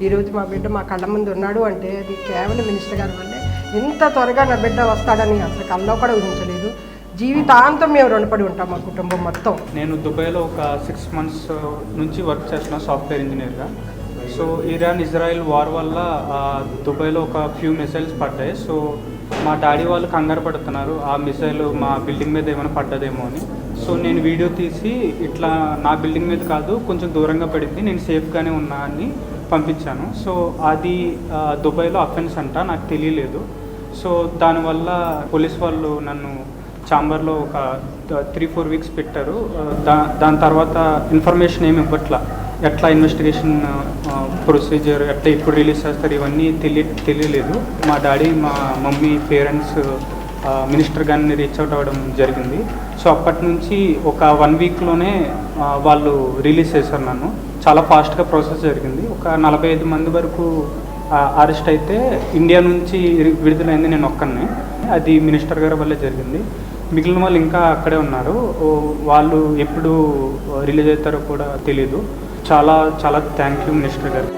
ఈరోజు మా బిడ్డ మా కళ్ళ ముందు ఉన్నాడు అంటే అది కేవలం మినిస్టర్ గారి వల్లే. ఇంత త్వరగా నా బిడ్డ వస్తాడని అసలు కల్లో కూడా ఊహించలేదు. జీవితాంతం మేము రుణపడి ఉంటాం మా కుటుంబం మొత్తం. నేను దుబాయ్లో ఒక 6 months నుంచి వర్క్ చేస్తున్నాను సాఫ్ట్వేర్ ఇంజనీర్గా. సో ఇరాన్ ఇజ్రాయెల్ వార్ వల్ల దుబాయ్లో ఒక ఫ్యూ మిసైల్స్ పడ్డాయి. సో మా డాడీ వాళ్ళు కంగారు పడుతున్నారు ఆ మిసైల్ మా బిల్డింగ్ మీద ఏమైనా పడ్డదేమో అని. సో నేను వీడియో తీసి ఇట్లా నా బిల్డింగ్ మీద కాదు కొంచెం దూరంగా పడింది, నేను సేఫ్గానే ఉన్నా అని పంపించాను. సో అది దుబాయ్లో అఫెన్స్ అంట, నాకు తెలియలేదు. సో దానివల్ల పోలీస్ వాళ్ళు నన్ను ఛాంబర్లో ఒక 3-4 weeks పెట్టారు. దాని తర్వాత ఇన్ఫర్మేషన్ ఏమి ఇవ్వట్లా, ఎట్లా ఇన్వెస్టిగేషన్ ప్రొసీజర్ ఎట్లా ఎప్పుడు రిలీజ్ చేస్తారు ఇవన్నీ తెలియలేదు. మా డాడీ మా మమ్మీ పేరెంట్స్ మినిస్టర్ గారిని రీచ్ అవుట్ అవ్వడం జరిగింది. సో అప్పటి నుంచి ఒక 1 weekలోనే వాళ్ళు రిలీజ్ చేశారు నన్ను. చాలా ఫాస్ట్గా ప్రాసెస్ జరిగింది. ఒక 45 మంది వరకు అరెస్ట్ అయితే ఇండియా నుంచి విడుదలైంది నేను ఒక్కనే. అది మినిస్టర్ గారి వల్లే జరిగింది. మిగిలిన వాళ్ళు ఇంకా అక్కడే ఉన్నారు. వాళ్ళు ఎప్పుడు రిలీజ్ అవుతారో కూడా తెలీదు. చాలా చాలా థ్యాంక్ యూ మినిస్టర్ గారు.